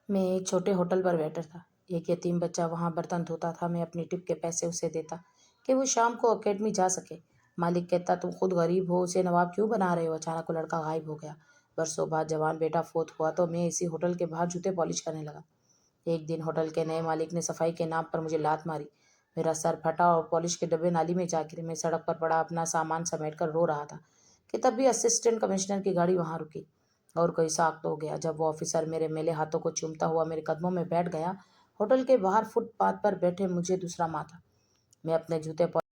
میں ایک چھوٹے ہوٹل پر ویٹر تھا۔ ایک یتیم بچہ وہاں برتن دھوتا تھا۔ میں اپنی ٹپ کے پیسے اسے دیتا کہ وہ شام کو اکیڈمی جا سکے۔ مالک کہتا تم خود غریب ہو، اسے نواب کیوں بنا رہے ہو؟ اچانک وہ لڑکا غائب ہو گیا۔ برسوں بعد جوان بیٹا فوت ہوا تو میں اسی ہوٹل کے باہر جوتے پالش کرنے لگا۔ ایک دن ہوٹل کے نئے مالک نے صفائی کے نام پر مجھے لات ماری۔ میرا سر پھٹا اور پالش کے ڈبے نالی میں جا گرے۔ میں سڑک پر پڑا اپنا سامان سمیٹ کر رو رہا تھا کہ تب بھی اسسٹنٹ کمشنر کی گاڑی وہاں رکی اور کوئی ساخت ہو گیا۔ جب وہ آفیسر میرے میلے ہاتھوں کو چومتا ہوا میرے قدموں میں بیٹھ گیا، ہوٹل کے باہر فٹ پاتھ پر بیٹھے مجھے دوسرا ماں تھا۔ میں اپنے جوتے پالش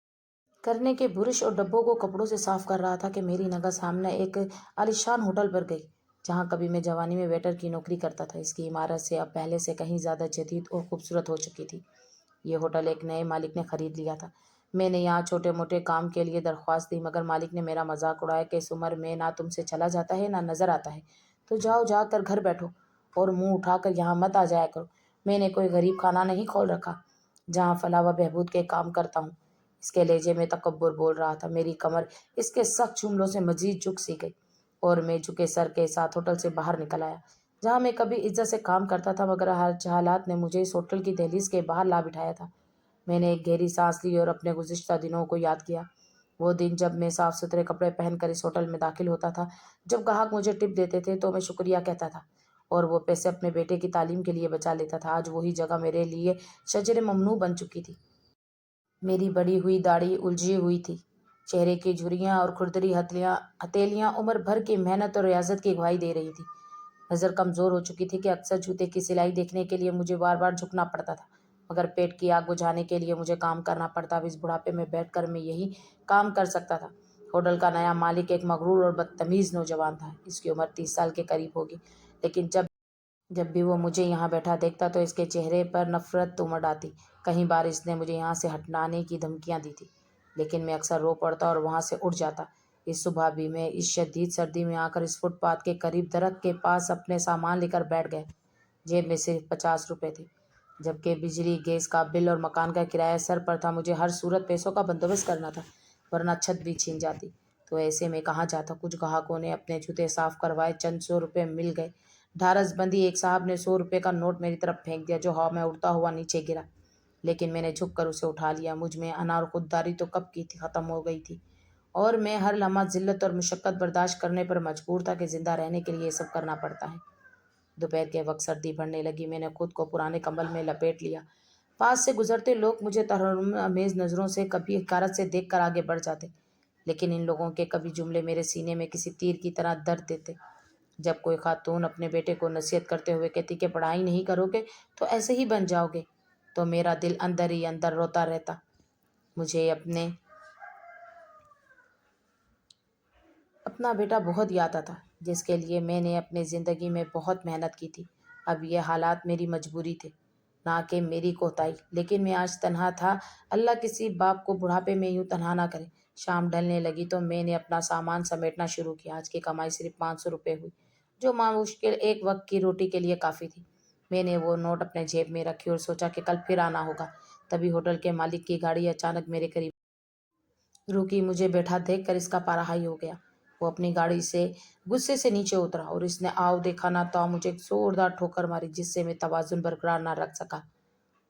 کرنے کے برش اور ڈبوں کو کپڑوں سے صاف کر رہا تھا کہ میری نگاہ سامنے ایک عالیشان ہوٹل پر گئی جہاں کبھی میں جوانی میں ویٹر کی نوکری کرتا تھا۔ اس کی عمارت سے اب پہلے سے کہیں زیادہ جدید اور خوبصورت ہو چکی تھی۔ یہ ہوٹل ایک نئے مالک نے خرید لیا تھا۔ میں نے یہاں چھوٹے موٹے کام کے لیے درخواست دی مگر مالک نے میرا مذاق اڑایا کہ اس عمر میں نہ تم سے چلا جاتا ہے نہ نظر آتا ہے، تو جاؤ جا کر گھر بیٹھو اور منہ اٹھا کر یہاں مت آ جایا کرو۔ میں نے کوئی غریب خانہ نہیں کھول رکھا جہاں فلاح و بہبود کے کام کرتا ہوں۔ اس کے لہجے میں تکبر بول رہا تھا۔ میری کمر اس کے سخت جملوں سے مزید جھک سی گئی اور میں جھکے سر کے ساتھ ہوٹل سے باہر نکل آیا جہاں میں کبھی عزت سے کام کرتا تھا مگر حالات نے مجھے اس ہوٹل کی دہلیز کے باہر لا بٹھایا تھا۔ میں نے ایک گہری سانس لی اور اپنے گزشتہ دنوں کو یاد کیا۔ وہ دن جب میں صاف ستھرے کپڑے پہن کر اس ہوٹل میں داخل ہوتا تھا، جب گاہک مجھے ٹپ دیتے تھے تو میں شکریہ کہتا تھا اور وہ پیسے اپنے بیٹے کی تعلیم کے لیے بچا لیتا تھا۔ آج وہی جگہ میرے لیے شجر ممنوع بن چکی تھی۔ میری بڑی ہوئی داڑھی الجھی ہوئی تھی، چہرے کی جھریاں اور کھردری ہتھیلیاں عمر بھر کی محنت اور ریاضت کی گواہی دے رہی تھی۔ نظر کمزور ہو چکی تھی کہ اکثر جوتے کی سلائی دیکھنے کے لیے مجھے بار بار جھکنا پڑتا تھا مگر پیٹ کی آگ بجھانے کے لیے مجھے کام کرنا پڑتا۔ اب اس بڑھاپے میں بیٹھ کر میں یہی کام کر سکتا تھا۔ ہوٹل کا نیا مالک ایک مغرور اور بدتمیز نوجوان تھا۔ اس کی عمر 30 سال کے قریب ہوگی، لیکن جب بھی وہ مجھے یہاں بیٹھا دیکھتا تو اس کے چہرے پر نفرت امڑ آتی۔ کئی بار اس نے مجھے یہاں سے ہٹانے کی دھمکیاں دی تھی لیکن میں اکثر رو پڑتا اور وہاں سے اٹھ جاتا۔ اس صبح بھی میں اس شدید سردی میں آ کر اس فٹ پاتھ کے قریب درخت کے پاس اپنے سامان لے کر بیٹھ گیا۔ جیب میں صرف 50 روپے تھے جبکہ بجلی، گیس کا بل اور مکان کا کرایہ سر پر تھا۔ مجھے ہر صورت پیسوں کا بندوبست کرنا تھا ورنہ چھت بھی چھن جاتی تو ایسے میں کہاں جاتا۔ کچھ گاہکوں نے اپنے جوتے صاف کروائے، چند 100 روپے مل گئے۔ ڈھارس بندی ایک صاحب نے 100 روپے کا نوٹ میری طرف پھینک دیا جو ہوا میں اڑتا ہوا نیچے گرا، لیکن میں نے جھک کر اسے اٹھا لیا۔ مجھ میں انا اور خودداری تو کب کی ختم ہو گئی تھی اور میں ہر لمحہ ذلت اور مشقت برداشت کرنے پر مجبور تھا کہ زندہ رہنے کے لیے یہ سب کرنا پڑتا ہے۔ دوپہر کے وقت سردی بڑھنے لگی۔ میں نے خود کو پرانے کمبل میں لپیٹ لیا۔ پاس سے گزرتے لوگ مجھے تحرم آمیز نظروں سے، کبھی حقارت سے دیکھ کر آگے بڑھ جاتے، لیکن ان لوگوں کے کبھی جملے میرے سینے میں کسی تیر کی طرح درد دیتے۔ جب کوئی خاتون اپنے بیٹے کو نصیحت کرتے ہوئے کہتی کہ پڑھائی نہیں کرو گے تو ایسے ہی بن جاؤ گے تو میرا دل اندر ہی اندر روتا رہتا۔ مجھے اپنا بیٹا بہت یاد آتا جس کے لیے میں نے اپنی زندگی میں بہت محنت کی تھی۔ اب یہ حالات میری مجبوری تھے نہ کہ میری کوتاہی، لیکن میں آج تنہا تھا۔ اللہ کسی باپ کو بڑھاپے میں یوں تنہا نہ کرے۔ شام ڈھلنے لگی تو میں نے اپنا سامان سمیٹنا شروع کیا۔ آج کی کمائی صرف 500 روپے ہوئی جو مشکل ایک وقت کی روٹی کے لیے کافی تھی۔ میں نے وہ نوٹ اپنے جیب میں رکھی اور سوچا کہ کل پھر آنا ہوگا۔ تبھی ہوٹل کے مالک کی گاڑی اچانک میرے قریب رکی۔ مجھے بیٹھا دیکھ کر اس کا پارا ہائی ہو گیا۔ وہ اپنی گاڑی سے غصے سے نیچے اترا اور اس نے آؤ دیکھا نہ تاؤ مجھے ایک زوردار ٹھوکر ماری جس سے میں توازن برقرار نہ رکھ سکا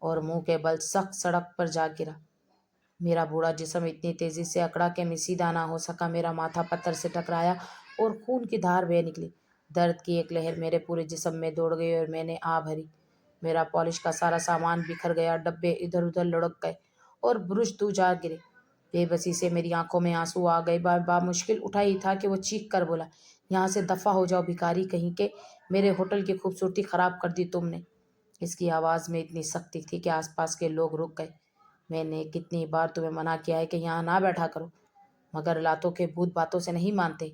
اور منہ کے بل سخت سڑک پر جا گرا۔ میرا بوڑھا جسم اتنی تیزی سے اکڑا کہ میں سیدھا نہ ہو سکا۔ میرا ماتھا پتھر سے ٹکرایا اور خون کی دھار بہہ نکلی۔ درد کی ایک لہر میرے پورے جسم میں دوڑ گئی اور میں نے آہ بھری۔ میرا پالش کا سارا سامان بکھر گیا، ڈبے ادھر ادھر لڑک گئے اور برش دو جا گرے۔ بے بسی سے میری آنکھوں میں آنسو آ گئے۔ بامشکل اٹھا ہی تھا کہ وہ چیخ کر بولا، یہاں سے دفع ہو جاؤ بھکاری کہیں کے، میرے ہوٹل کی خوبصورتی خراب کر دی تم نے۔ اس کی آواز میں اتنی سختی تھی کہ آس پاس کے لوگ رک گئے۔ میں نے کتنی بار تمہیں منع کیا ہے کہ یہاں نہ بیٹھا کرو مگر لاتوں کے بھوت باتوں سے نہیں مانتے۔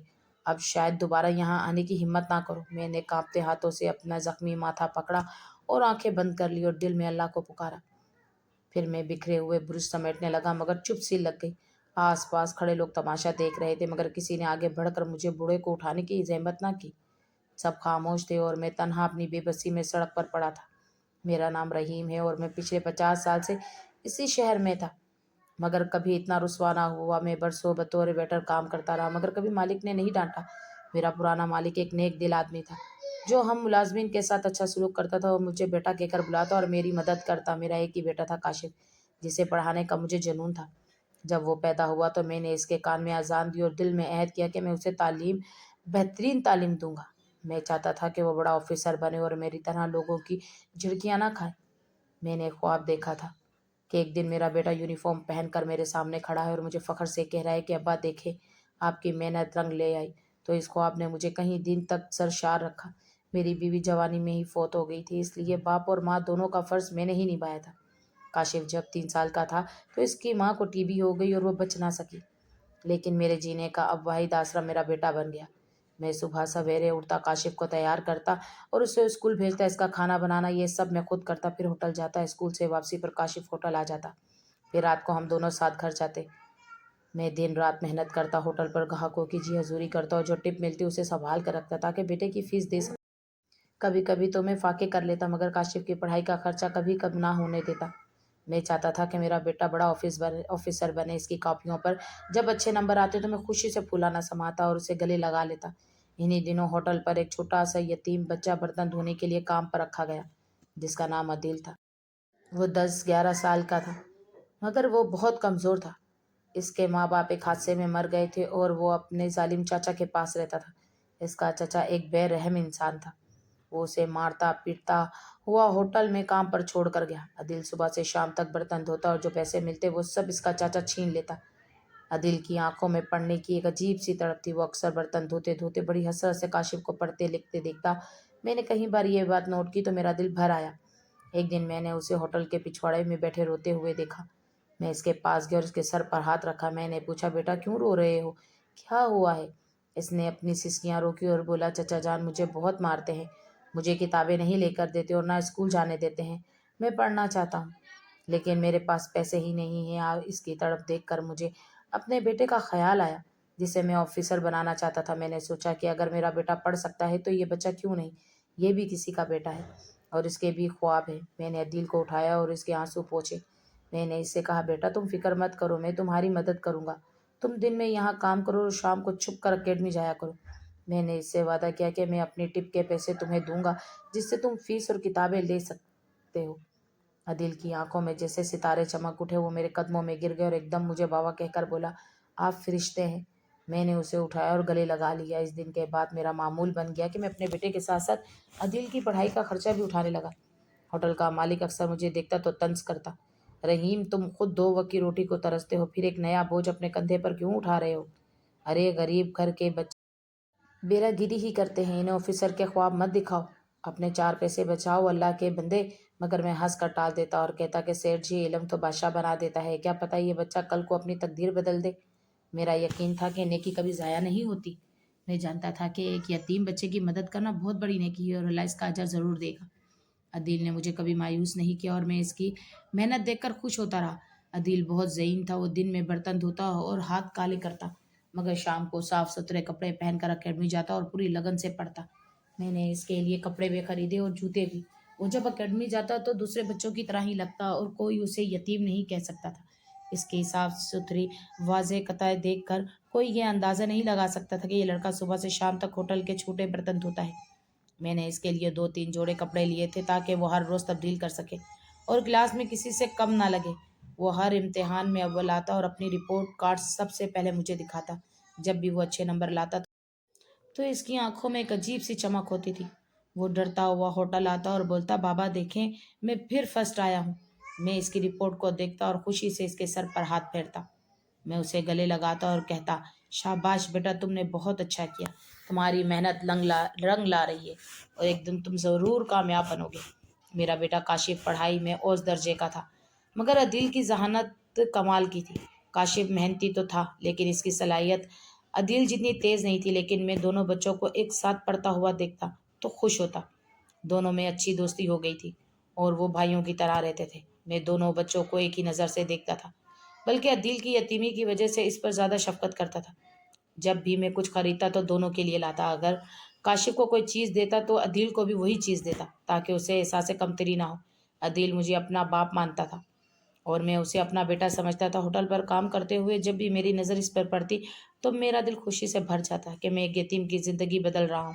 اب شاید دوبارہ یہاں آنے کی ہمت نہ کرو۔ میں نے کانپتے ہاتھوں سے اپنا زخمی ماتھا پکڑا اور آنکھیں بند کر لی اور دل میں اللہ کو پکارا۔ پھر میں بکھرے ہوئے برش سمیٹنے لگا مگر چپ سی لگ گئی۔ آس پاس کھڑے لوگ تماشا دیکھ رہے تھے مگر کسی نے آگے بڑھ کر مجھے بوڑھے کو اٹھانے کی زحمت نہ کی۔ سب خاموش تھے اور میں تنہا اپنی بے بسی میں سڑک پر پڑا تھا۔ میرا نام رحیم ہے اور میں پچھلے 50 سال سے اسی شہر میں تھا مگر کبھی اتنا رسوا نہ ہوا۔ میں برسوں بطور ویٹر کام کرتا رہا مگر کبھی مالک نے نہیں ڈانٹا۔ میرا پرانا مالک ایک نیک دل آدمی تھا جو ہم ملازمین کے ساتھ اچھا سلوک کرتا تھا، وہ مجھے بیٹا کہہ کر بلاتا اور میری مدد کرتا۔ میرا ایک ہی بیٹا تھا کاشف، جسے پڑھانے کا مجھے جنون تھا۔ جب وہ پیدا ہوا تو میں نے اس کے کان میں اذان دی اور دل میں عہد کیا کہ میں اسے بہترین تعلیم دوں گا۔ میں چاہتا تھا کہ وہ بڑا آفیسر بنے اور میری طرح لوگوں کی جھڑکیاں نہ کھائے۔ میں نے ایک خواب دیکھا تھا کہ ایک دن میرا بیٹا یونیفارم پہن کر میرے سامنے کھڑا ہے اور مجھے فخر سے کہہ رہا ہے کہ ابا دیکھیں، آپ کی محنت رنگ لے آئی۔ تو اس خواب نے مجھے کئی دن تک سرشار رکھا۔ میری بیوی جوانی میں ہی فوت ہو گئی تھی، اس لیے باپ اور ماں دونوں کا فرض میں نے ہی نبھایا تھا۔ کاشف جب 3 سال کا تھا تو اس کی ماں کو ٹی بی ہو گئی اور وہ بچ نہ سکی، لیکن میرے جینے کا اب واحد آسرا میرا بیٹا بن گیا۔ میں صبح سویرے اٹھتا، کاشف کو تیار کرتا اور اسے اسکول بھیجتا۔ اس کا کھانا بنانا یہ سب میں خود کرتا، پھر ہوٹل جاتا۔ اسکول سے واپسی پر کاشف ہوٹل آ جاتا، پھر رات کو ہم دونوں ساتھ گھر جاتے۔ میں دن رات محنت کرتا، ہوٹل پر گاہکوں کی جی حضوری کرتا اور جو ٹپ ملتی اسے سنبھال کر رکھتا تاکہ بیٹے کی فیس دے سکتا۔ کبھی کبھی تو میں فاقے کر لیتا، مگر کاشف کی پڑھائی کا خرچہ کبھی کم نہ ہونے دیتا۔ میں چاہتا تھا کہ میرا بیٹا بڑا آفیسر بنے۔ اس کی کاپیوں پر جب اچھے نمبر آتے تو میں خوشی سے پھولانا سماتا اور اسے گلے لگا لیتا۔ انہی دنوں ہوٹل پر ایک چھوٹا سا یتیم بچہ برتن دھونے کے لیے کام پر رکھا گیا، جس کا نام عدیل تھا۔ وہ 10-11 سال کا تھا، مگر وہ بہت کمزور تھا۔ اس کے ماں باپ ایک حادثے میں مر گئے تھے اور وہ اپنے ظالم چاچا کے پاس رہتا تھا۔ اس کا چچا ایک بے رحم انسان تھا، وہ اسے مارتا پیٹتا ہوا ہوٹل میں کام پر چھوڑ کر گیا۔ عدیل صبح سے شام تک برتن دھوتا اور جو پیسے ملتے وہ سب اس کا چاچا چھین لیتا۔ عدیل کی آنکھوں میں پڑھنے کی ایک عجیب سی تڑپ تھی۔ وہ اکثر برتن دھوتے دھوتے بڑی حسرت سے کاشف کو پڑھتے لکھتے دیکھتا۔ میں نے کئی بار یہ بات نوٹ کی تو میرا دل بھر آیا۔ ایک دن میں نے اسے ہوٹل کے پچھواڑے میں بیٹھے روتے ہوئے دیکھا۔ میں اس کے پاس گیا اور اس کے سر پر ہاتھ رکھا۔ میں نے پوچھا، بیٹا کیوں رو رہے ہو؟ کیا ہوا ہے؟ اس نے اپنی سسکیاں روکی اور بولا، چچا جان مجھے بہت مارتے ہیں، مجھے کتابیں نہیں لے کر دیتے اور نہ اسکول جانے دیتے ہیں۔ میں پڑھنا چاہتا ہوں لیکن میرے پاس پیسے ہی نہیں ہیں۔ اس کی تڑپ دیکھ کر مجھے اپنے بیٹے کا خیال آیا جسے میں آفیسر بنانا چاہتا تھا۔ میں نے سوچا کہ اگر میرا بیٹا پڑھ سکتا ہے تو یہ بچہ کیوں نہیں؟ یہ بھی کسی کا بیٹا ہے اور اس کے بھی خواب ہیں۔ میں نے عدیل کو اٹھایا اور اس کے آنسو پوچھے۔ میں نے اس سے کہا، بیٹا تم فکر مت کرو، میں تمہاری مدد کروں گا۔ تم دن میں یہاں کام کرو اور شام کو چھپ کر اکیڈمی جایا کرو۔ میں نے اس سے وعدہ کیا کہ میں اپنی ٹپ کے پیسے تمہیں دوں گا جس سے تم فیس اور کتابیں لے سکتے ہو۔ عدیل کی آنکھوں میں جیسے ستارے چمک اٹھے۔ وہ میرے قدموں میں گر گئے اور ایک دم مجھے بابا کہہ کر بولا، آپ فرشتے ہیں۔ میں نے اسے اٹھایا اور گلے لگا لیا۔ اس دن کے بعد میرا معمول بن گیا کہ میں اپنے بیٹے کے ساتھ ساتھ عدیل کی پڑھائی کا خرچہ بھی اٹھانے لگا۔ ہوٹل کا مالک اکثر مجھے دیکھتا تو طنز کرتا، رحیم تم خود 2 وقت کی روٹی کو ترستے ہو، پھر ایک نیا بوجھ اپنے کندھے پر کیوں اٹھا رہے ہو؟ ارے غریب گھر کے بچے بیرا گیری ہی کرتے ہیں، انہیں آفیسر کے خواب مت دکھاؤ، اپنے 4 پیسے بچاؤ اللہ کے بندے۔ مگر میں ہنس کر ٹال دیتا اور کہتا کہ سیٹھ جی، علم تو بادشاہ بنا دیتا ہے، کیا پتہ یہ بچہ کل کو اپنی تقدیر بدل دے۔ میرا یقین تھا کہ نیکی کبھی ضائع نہیں ہوتی۔ میں جانتا تھا کہ ایک یتیم بچے کی مدد کرنا بہت بڑی نیکی ہے اور اللہ اس کا اجر ضرور دے گا۔ عدیل نے مجھے کبھی مایوس نہیں کیا اور میں اس کی محنت دیکھ کر خوش ہوتا رہا۔ عدیل بہت ذہین تھا، وہ دن میں برتن دھوتا اور ہاتھ کالے کرتا، مگر شام کو صاف ستھرے کپڑے پہن کر اکیڈمی جاتا اور پوری لگن سے پڑھتا۔ میں نے اس کے لیے کپڑے بھی خریدے اور جوتے بھی۔ وہ جب اکیڈمی جاتا تو دوسرے بچوں کی طرح ہی لگتا اور کوئی اسے یتیم نہیں کہہ سکتا تھا۔ اس کی صاف ستھری واضح قطعے دیکھ کر کوئی یہ اندازہ نہیں لگا سکتا تھا کہ یہ لڑکا صبح سے شام تک ہوٹل کے چھوٹے برتن دھوتا ہے۔ میں نے اس کے لیے 2-3 جوڑے کپڑے لیے تھے تاکہ وہ ہر روز تبدیل کر سکے اور کلاس میں کسی سے کم نہ لگے۔ وہ ہر امتحان میں اول آتا اور اپنی رپورٹ کارڈ سب سے پہلے مجھے دکھاتا۔ جب بھی وہ اچھے نمبر لاتا تو اس کی آنکھوں میں ایک عجیب سی چمک ہوتی تھی۔ وہ ڈرتا ہوا ہوٹل آتا اور بولتا، بابا دیکھیں میں پھر فرسٹ آیا ہوں۔ میں اس کی رپورٹ کو دیکھتا اور خوشی سے اس کے سر پر ہاتھ پھیرتا۔ میں اسے گلے لگاتا اور کہتا، شاباش بیٹا، تم نے بہت اچھا کیا، تمہاری محنت رنگ لا رہی ہے اور ایک دن تم ضرور کامیاب بنو گے۔ میرا بیٹا کاشف پڑھائی میں اوج درجے کا تھا، مگر عدیل کی ذہانت کمال کی تھی۔ کاشف محنتی تو تھا لیکن اس کی صلاحیت عدیل جتنی تیز نہیں تھی۔ لیکن میں دونوں بچوں کو ایک ساتھ پڑھتا ہوا دیکھتا تو خوش ہوتا۔ دونوں میں اچھی دوستی ہو گئی تھی اور وہ بھائیوں کی طرح رہتے تھے۔ میں دونوں بچوں کو ایک ہی نظر سے دیکھتا تھا، بلکہ عدیل کی یتیمی کی وجہ سے اس پر زیادہ شفقت کرتا تھا۔ جب بھی میں کچھ خریدتا تو دونوں کے لیے لاتا۔ اگر کاشف کو کوئی چیز دیتا تو عدیل کو بھی وہی چیز دیتا تاکہ اسے احساس کمتری نہ ہو۔ عدیل مجھے اپنا باپ مانتا تھا اور میں اسے اپنا بیٹا سمجھتا تھا۔ ہوٹل پر کام کرتے ہوئے جب بھی میری نظر اس پر پڑتی تو میرا دل خوشی سے بھر جاتا کہ میں ایک یتیم کی زندگی بدل رہا ہوں۔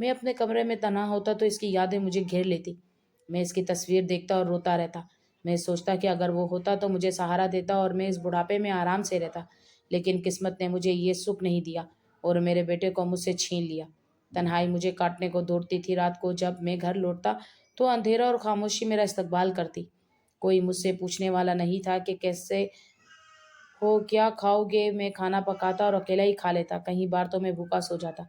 میں اپنے کمرے میں تنہا ہوتا تو اس کی یادیں مجھے گھیر لیتی۔ میں اس کی تصویر دیکھتا اور روتا رہتا۔ میں سوچتا کہ اگر وہ ہوتا تو مجھے سہارا دیتا اور میں اس بڑھاپے میں آرام سے رہتا، لیکن قسمت نے مجھے یہ سکھ نہیں دیا اور میرے بیٹے کو مجھ سے چھین لیا۔ تنہائی مجھے کاٹنے کو دوڑتی تھی۔ رات کو جب میں گھر لوٹتا تو اندھیرا اور خاموشی میرا استقبال کرتی۔ کوئی مجھ سے پوچھنے والا نہیں تھا کہ کیسے ہو، کیا کھاؤ گے۔ میں کھانا پکاتا اور اکیلا ہی کھا لیتا۔ کہیں بار تو میں بھوکا سو جاتا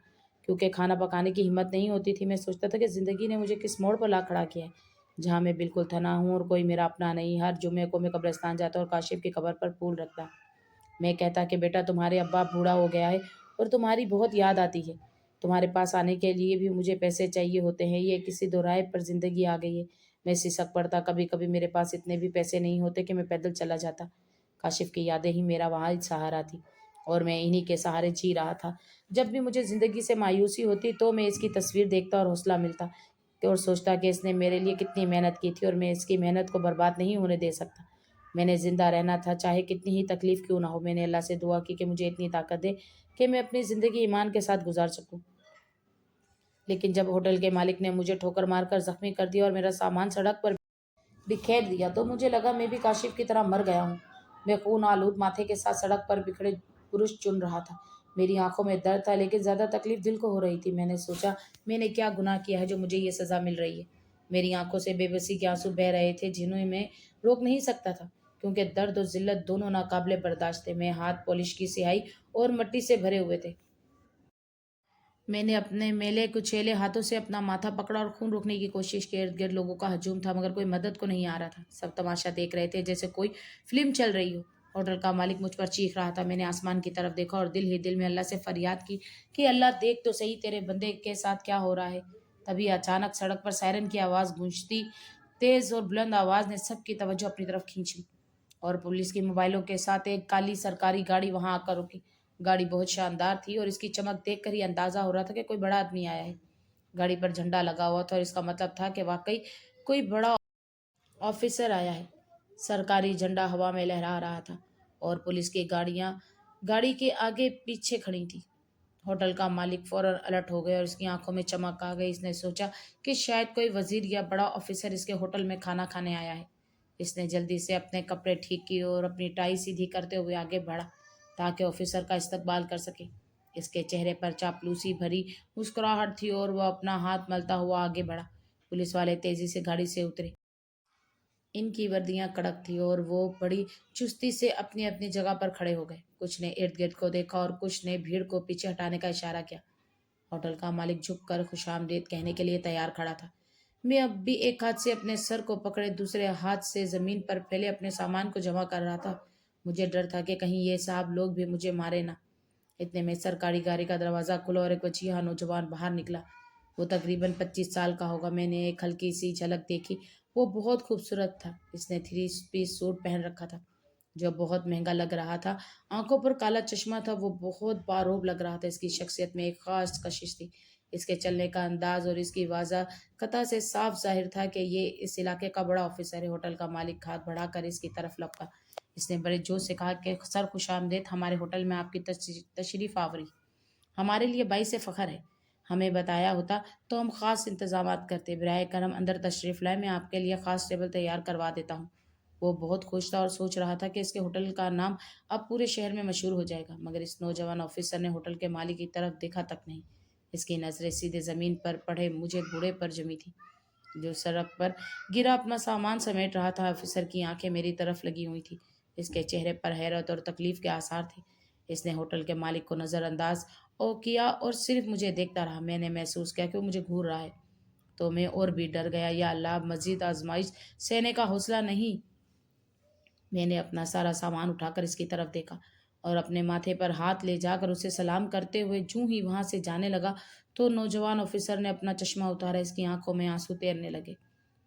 کیونکہ کھانا پکانے کی ہمت نہیں ہوتی تھی۔ میں سوچتا تھا کہ زندگی نے مجھے کس موڑ پر لا کھڑا کیا ہے، جہاں میں بالکل تنہا ہوں اور کوئی میرا اپنا نہیں۔ ہر جمعے کو میں قبرستان جاتا اور کاشف کی قبر پر پھول رکھتا۔ میں کہتا کہ بیٹا، تمہارے ابا بوڑھا ہو گیا ہے اور تمہاری بہت یاد آتی ہے۔ تمہارے پاس آنے کے لیے بھی مجھے پیسے چاہیے ہوتے ہیں۔ یہ کسی دوراہے پر زندگی آ گئی ہے۔ میں سسک پڑتا۔ کبھی کبھی میرے پاس اتنے بھی پیسے نہیں ہوتے کہ میں پیدل چلا جاتا۔ کاشف کی یادیں ہی میرا وہاں سہارا تھی اور میں انہی کے سہارے جی رہا تھا۔ جب بھی مجھے زندگی سے مایوسی ہوتی تو میں اس کی تصویر دیکھتا اور حوصلہ ملتا اور سوچتا کہ اس نے میرے لیے کتنی محنت کی تھی اور میں اس کی محنت کو برباد نہیں ہونے دے سکتا۔ میں نے زندہ رہنا تھا، چاہے کتنی ہی تکلیف کیوں نہ ہو۔ میں نے اللہ سے دعا کی کہ مجھے اتنی طاقت دے کہ میں اپنی زندگی ایمان کے ساتھ گزار سکوں۔ لیکن جب ہوٹل کے مالک نے مجھے ٹھوکر مار کر زخمی کر دیا اور میرا سامان سڑک پر بکھیر دیا تو مجھے لگا میں بھی کاشف کی طرح مر گیا ہوں۔ میں خون آلود ماتھے کے ساتھ سڑک پر بکھرے برش چن رہا تھا۔ میری آنکھوں میں درد تھا، لیکن زیادہ تکلیف دل کو ہو رہی تھی۔ میں نے سوچا، میں نے کیا گناہ کیا ہے جو مجھے یہ سزا مل رہی ہے؟ میری آنکھوں سے بے بسی کے آنسو بہہ رہے تھے جنہیں میں روک نہیں سکتا تھا، کیونکہ درد اور ذلت دونوں ناقابل برداشت تھے۔ میں ہاتھ پالش کی سیاہی اور مٹی سے بھرے ہوئے تھے۔ میں نے اپنے میلے کچیلے ہاتھوں سے اپنا ماتھا پکڑا اور خون روکنے کی کوشش کی۔ ارد گرد لوگوں کا ہجوم تھا، مگر کوئی مدد کو نہیں آ رہا تھا۔ سب تماشا دیکھ رہے تھے جیسے کوئی فلم چل رہی ہو۔ ہوٹل کا مالک مجھ پر چیخ رہا تھا۔ میں نے آسمان کی طرف دیکھا اور دل ہی دل میں اللہ سے فریاد کی کہ اللہ، دیکھ تو صحیح تیرے بندے کے ساتھ کیا ہو رہا ہے۔ تبھی اچانک سڑک پر سائرن کی آواز گونجتی، تیز اور بلند آواز نے سب کی توجہ اپنی طرف کھینچی اور پولیس کی موبائلوں کے ساتھ ایک کالی سرکاری گاڑی وہاں آ کر رکی۔ گاڑی بہت شاندار تھی اور اس کی چمک دیکھ کر ہی اندازہ ہو رہا تھا کہ کوئی بڑا آدمی آیا ہے۔ گاڑی پر جھنڈا لگا ہوا تھا اور اس کا مطلب تھا کہ واقعی کوئی بڑا آفیسر آیا ہے۔ سرکاری جھنڈا ہوا میں لہرا رہا تھا اور پولیس کی گاڑیاں گاڑی کے آگے پیچھے کھڑی تھیں۔ ہوٹل کا مالک فوراً الرٹ ہو گیا اور اس کی آنکھوں میں چمک آ گئی۔ اس نے سوچا کہ شاید کوئی وزیر یا بڑا آفیسر اس کے ہوٹل میں کھانا کھانے آیا ہے۔ اس نے جلدی سے اپنے کپڑے ٹھیک کیے اور اپنی ٹائی سیدھی کرتے ہوئے آگے بڑھا تاکہ آفیسر کا استقبال کر سکے۔ اس کے چہرے پر چاپلوسی بھری مسکراہٹ تھی اور وہ اپنا ہاتھ ملتا ہوا آگے بڑھا۔ پولیس والے تیزی سے گاڑی سے اترے۔ ان کی وردیاں کڑک تھیں اور وہ بڑی چستی سے اپنی اپنی جگہ پر کھڑے ہو گئے۔ کچھ نے ارد گرد کو دیکھا اور کچھ نے بھیڑ کو پیچھے ہٹانے کا اشارہ کیا۔ ہوٹل کا مالک جھک کر خوش آمدید کہنے کے لیے تیار کھڑا تھا۔ میں اب بھی ایک ہاتھ سے اپنے سر کو پکڑے دوسرے ہاتھ سے زمین پر پھیلے اپنے سامان کو جمع کر رہا تھا۔ مجھے ڈر تھا کہ کہیں یہ صاحب لوگ بھی مجھے مارے نہ۔ اتنے میں سرکاری گاڑی کا دروازہ کھلا اور ایک وجیہہ نوجوان باہر نکلا۔ وہ تقریباً 25 سال کا ہوگا۔ میں نے ایک ہلکی سی جھلک دیکھی۔ وہ بہت خوبصورت تھا۔ اس نے 3 پیس سوٹ پہن رکھا تھا جو بہت مہنگا لگ رہا تھا۔ آنکھوں پر کالا چشمہ تھا۔ وہ بہت باروب لگ رہا تھا۔ اس کی شخصیت میں ایک خاص کشش تھی۔ اس کے چلنے کا انداز اور اس کی واضح قطع سے صاف ظاہر تھا کہ یہ اس علاقے کا بڑا آفیسر ہے۔ ہوٹل کا مالک ہاتھ بڑھا کر اس کی طرف لپکا۔ اس نے بڑے جوش سے کہا کہ سر، خوش آمدید، ہمارے ہوٹل میں آپ کی تشریف آوری ہمارے لیے باعث فخر ہے۔ ہمیں بتایا ہوتا تو ہم خاص انتظامات کرتے۔ براہ کرم اندر تشریف لائیں، میں آپ کے لیے خاص ٹیبل تیار کروا دیتا ہوں۔ وہ بہت خوش تھا اور سوچ رہا تھا کہ اس کے ہوٹل کا نام اب پورے شہر میں مشہور ہو جائے گا، مگر اس نوجوان آفیسر نے ہوٹل کے مالک کی طرف دیکھا تک نہیں۔ اس کی نظریں سیدھے زمین پر پڑے مجھے بوڑھے پر جمی تھی جو سڑک پر گرا اپنا سامان سمیٹ رہا تھا۔ آفیسر کی آنکھیں میری طرف لگی ہوئی تھی۔ اس کے چہرے پر حیرت اور تکلیف کے آثار تھے۔ اس نے ہوٹل کے مالک کو نظر انداز کیا اور صرف مجھے دیکھتا رہا۔ میں نے محسوس کیا کہ وہ مجھے گھور رہا ہے تو میں اور بھی ڈر گیا۔ یا اللہ، مزید آزمائش سہنے کا حوصلہ نہیں۔ میں نے اپنا سارا سامان اٹھا کر اس کی طرف دیکھا اور اپنے ماتھے پر ہاتھ لے جا کر اسے سلام کرتے ہوئے جوں ہی وہاں سے جانے لگا تو نوجوان آفیسر نے اپنا چشمہ اتارا۔ اس کی آنکھوں میں آنسو تیرنے لگے۔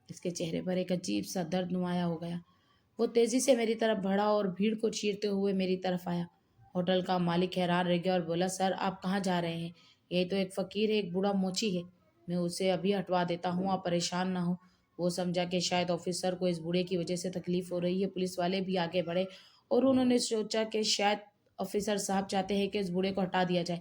اس کے چہرے پر ایک عجیب سا درد نمایاں ہو گیا۔ وہ تیزی سے میری طرف بڑھا اور بھیڑ کو چیرتے ہوئے میری طرف آیا۔ ہوٹل کا مالک حیران رہ گیا اور بولا، سر، آپ کہاں جا رہے ہیں؟ یہ تو ایک فقیر ہے، ایک بوڑھا موچی ہے۔ میں اسے ابھی ہٹوا دیتا ہوں، آپ پریشان نہ ہوں۔ وہ سمجھا کہ شاید آفیسر کو اس بوڑھے کی وجہ سے تکلیف ہو رہی ہے۔ پولیس والے بھی آگے بڑھے اور انہوں نے سوچا کہ شاید آفیسر صاحب چاہتے ہیں کہ اس بوڑھے کو ہٹا دیا جائے،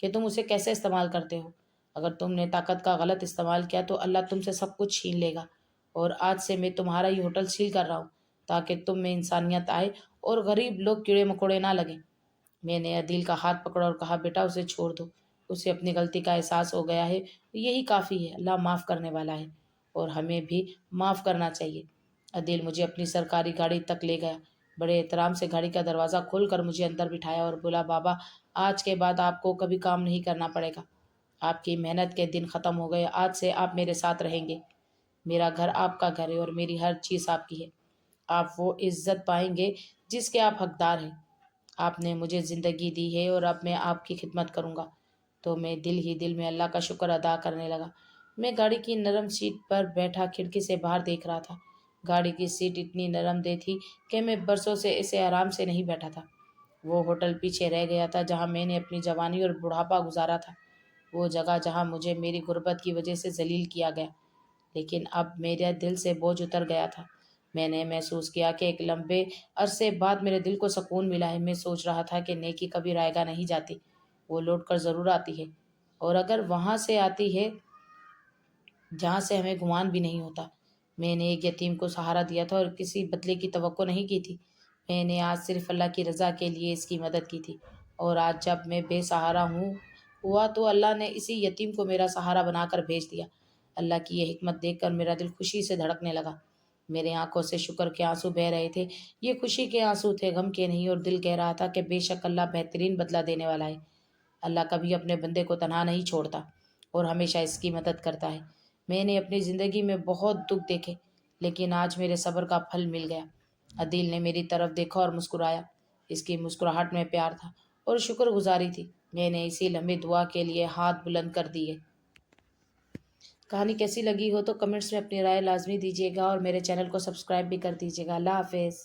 کہ تم اسے کیسے استعمال کرتے ہو۔ اگر تم نے طاقت کا غلط استعمال کیا تو اللہ تم سے سب کچھ چھین لے گا، اور آج سے میں تمہارا یہ ہوٹل سیل کر رہا ہوں تاکہ تم میں انسانیت آئے اور غریب لوگ کیڑے مکوڑے نہ لگیں۔ میں نے عدیل کا ہاتھ پکڑا اور کہا، بیٹا اسے چھوڑ دو، اسے اپنی غلطی کا احساس ہو گیا ہے، یہی کافی ہے، اللہ معاف کرنے والا ہے اور ہمیں بھی معاف کرنا چاہیے۔ عدیل مجھے اپنی سرکاری گاڑی تک لے گیا، بڑے احترام سے گاڑی کا دروازہ کھول کر مجھے اندر بٹھایا اور بولا، بابا آج کے بعد آپ کو کبھی کام نہیں کرنا پڑے گا، آپ کی محنت کے دن ختم ہو گئے، آج سے آپ میرے ساتھ رہیں گے، میرا گھر آپ کا گھر ہے اور میری ہر چیز آپ کی ہے، آپ وہ عزت پائیں گے جس کے آپ حقدار ہیں، آپ نے مجھے زندگی دی ہے اور اب میں آپ کی خدمت کروں گا۔ تو میں دل ہی دل میں اللہ کا شکر ادا کرنے لگا۔ میں گاڑی کی نرم سیٹ پر بیٹھا کھڑکی سے باہر دیکھ رہا تھا۔ گاڑی کی سیٹ اتنی نرم دے تھی کہ میں برسوں سے اسے آرام سے نہیں بیٹھا تھا۔ وہ ہوٹل پیچھے رہ گیا تھا جہاں میں نے اپنی جوانی اور بڑھاپا گزارا تھا، وہ جگہ جہاں مجھے میری غربت کی وجہ سے ذلیل کیا گیا، لیکن اب میرے دل سے بوجھ اتر گیا تھا۔ میں نے محسوس کیا کہ ایک لمبے عرصے بعد میرے دل کو سکون ملا ہے۔ میں سوچ رہا تھا کہ نیکی کبھی رائے گاہ نہیں جاتی، وہ لوٹ کر ضرور آتی ہے، اور اگر وہاں سے آتی ہے جہاں سے ہمیں گمان بھی نہیں ہوتا۔ میں نے ایک یتیم کو سہارا دیا تھا اور کسی بدلے کی توقع نہیں کی تھی، میں نے آج صرف اللہ کی رضا کے لیے اس کی مدد کی تھی، اور آج جب میں بے سہارا ہوا تو اللہ نے اسی یتیم کو میرا سہارا بنا کر بھیج دیا۔ اللہ کی یہ حکمت دیکھ کر میرا دل خوشی سے دھڑکنے لگا، میرے آنکھوں سے شکر کے آنسو بہہ رہے تھے۔ یہ خوشی کے آنسو تھے، غم کے نہیں، اور دل کہہ رہا تھا کہ بے شک اللہ بہترین بدلہ دینے والا ہے۔ اللہ کبھی اپنے بندے کو تنہا نہیں چھوڑتا اور ہمیشہ اس کی مدد کرتا ہے۔ میں نے اپنی زندگی میں بہت دکھ دیکھے، لیکن آج میرے صبر کا پھل مل گیا۔ عدیل نے میری طرف دیکھا اور مسکرایا، اس کی مسکراہٹ میں پیار تھا اور شکر گزاری تھی۔ میں نے اسی لمحے دعا کے لیے ہاتھ بلند کر دیے۔ کہانی کیسی لگی ہو تو کمنٹس میں اپنی رائے لازمی دیجیے گا، اور میرے چینل کو سبسکرائب بھی کر دیجیے گا۔ اللہ حافظ۔